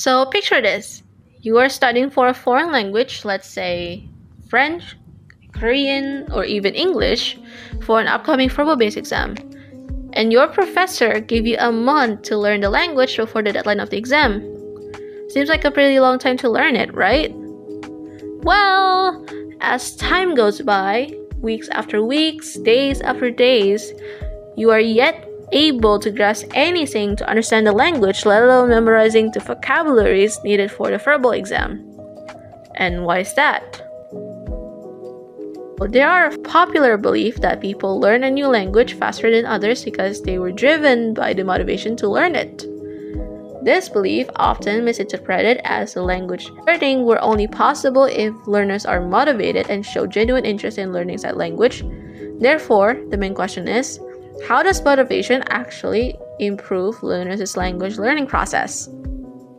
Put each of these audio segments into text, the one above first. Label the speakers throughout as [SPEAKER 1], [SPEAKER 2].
[SPEAKER 1] So picture this. You are studying for a foreign language, let's say French, Korean, or even English, for an upcoming verbal base exam. And your professor gave you a month to learn the language before the deadline of the exam. Seems like a pretty long time to learn it, right? Well, as time goes by, weeks after weeks, days after days, you are yet able to grasp anything to understand the language, let alone memorizing the vocabularies needed for the verbal exam. And why is that? There are a popular belief that people learn a new language faster than others because they were driven by the motivation to learn it. This belief, often misinterpreted as the language learning, were only possible if learners are motivated and show genuine interest in learning that language. Therefore, the main question is, how does motivation actually improve learners' language learning process?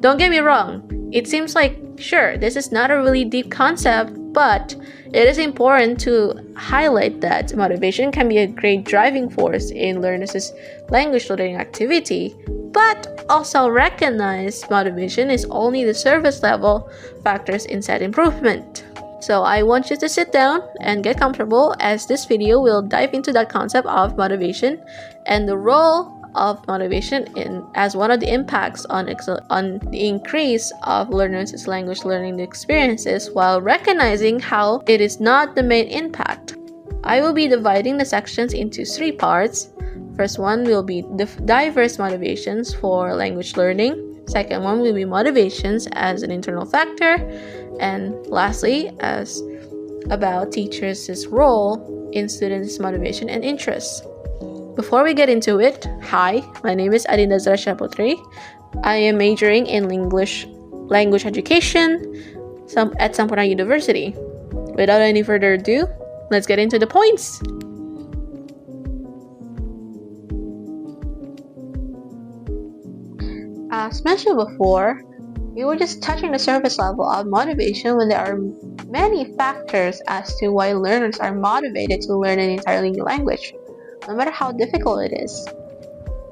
[SPEAKER 1] Don't get me wrong, it seems like, sure, this is not a really deep concept, but it is important to highlight that motivation can be a great driving force in learners' language learning activity, but also recognize motivation is only the surface level factors in said improvement. So I want you to sit down and get comfortable, as this video will dive into that concept of motivation and the role of motivation as one of the impacts on the increase of learners' language learning experiences, while recognizing how it is not the main impact. I will be dividing the sections into 3 parts. First one will be diverse motivations for language learning. Second one will be motivations as an internal factor. And lastly, as about teachers' role in students' motivation and interests. Before we get into it, hi, my name is Adinda Zarasha Putri. I am majoring in English language education at Sampurna University. Without any further ado, let's get into the points. As mentioned before, we were just touching the surface level of motivation when there are many factors as to why learners are motivated to learn an entirely new language, no matter how difficult it is.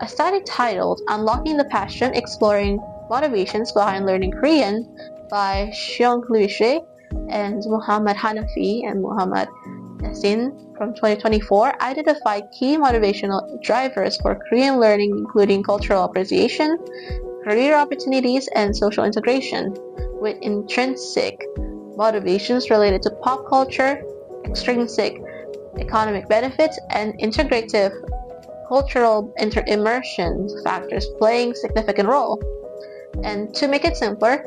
[SPEAKER 1] A study titled Unlocking the Passion, Exploring Motivations Behind Learning Korean by Xiong Luishe and Muhammad Hanafi and Muhammad Yassin from 2024 identified key motivational drivers for Korean learning, including cultural appreciation, career opportunities, and social integration, with intrinsic motivations related to pop culture, extrinsic economic benefits, and integrative cultural immersion factors playing significant role. And to make it simpler,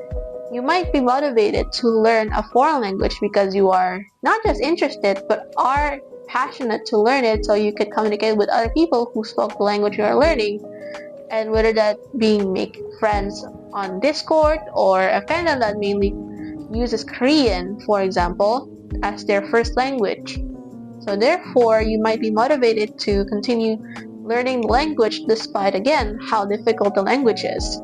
[SPEAKER 1] you might be motivated to learn a foreign language because you are not just interested, but are passionate to learn it so you can communicate with other people who spoke the language you are learning. And whether that being make friends on Discord or a fandom that mainly uses Korean, for example, as their first language. So therefore, you might be motivated to continue learning the language despite, again, how difficult the language is.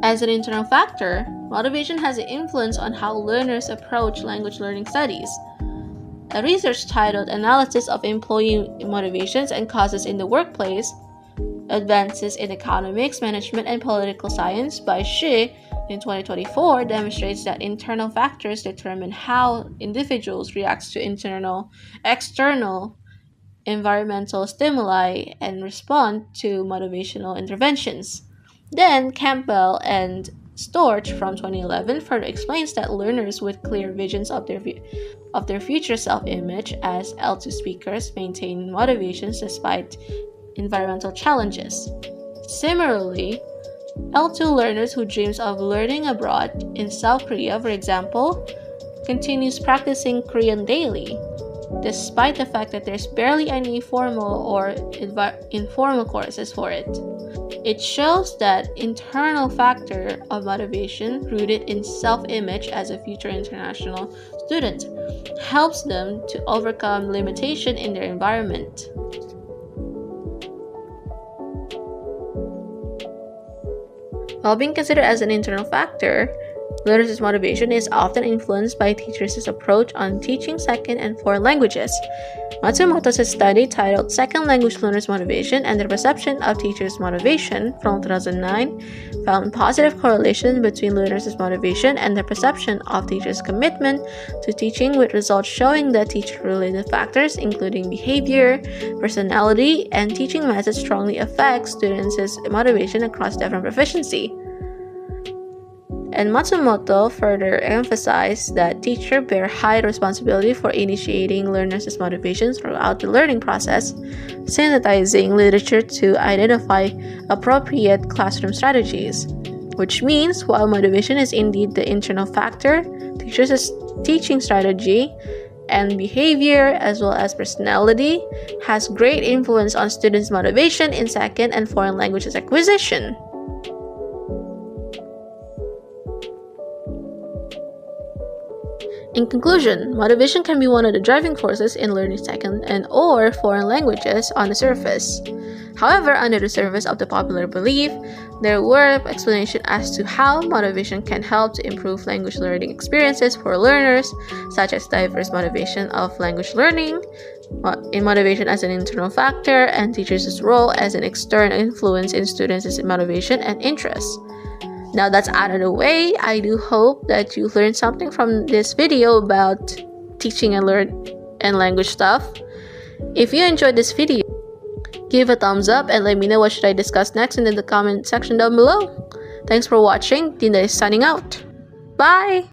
[SPEAKER 1] As an internal factor, motivation has an influence on how learners approach language learning studies. A research titled Analysis of Employee Motivations and Causes in the Workplace, Advances in Economics, Management, and Political Science by Shi in 2024 demonstrates that internal factors determine how individuals react to external environmental stimuli and respond to motivational interventions. Then Campbell and Storch from 2011 further explains that learners with clear visions of their future self-image as L2 speakers maintain motivations despite environmental challenges. Similarly, L2 learners who dreams of learning abroad in South Korea, for example, continues practicing Korean daily, despite the fact that there's barely any formal or informal courses for it. It shows that internal factor of motivation rooted in self-image as a future international student helps them to overcome limitation in their environment. While being considered as an internal factor, Learners' motivation is often influenced by teachers' approach on teaching second and foreign languages. Matsumoto's study titled Second Language Learners' Motivation and the Perception of Teachers' Motivation from 2009 found positive correlation between learners' motivation and the perception of teachers' commitment to teaching, with results showing that teacher-related factors including behavior, personality, and teaching methods strongly affect students' motivation across different proficiency. And Matsumoto further emphasized that teachers bear high responsibility for initiating learners' motivations throughout the learning process, synthesizing literature to identify appropriate classroom strategies. Which means, while motivation is indeed the internal factor, teachers' teaching strategy and behavior, as well as personality, has great influence on students' motivation in second and foreign languages acquisition. In conclusion, motivation can be one of the driving forces in learning second and or foreign languages on the surface. However, under the surface of the popular belief, there were explanations as to how motivation can help to improve language learning experiences for learners, such as diverse motivation of language learning, in motivation as an internal factor, and teachers' role as an external influence in students' motivation and interests. Now that's out of the way, I do hope that you learned something from this video about teaching and language stuff. If you enjoyed this video, give a thumbs up and let me know what should I discuss next in the comment section down below. Thanks for watching. Dinda is signing out. Bye!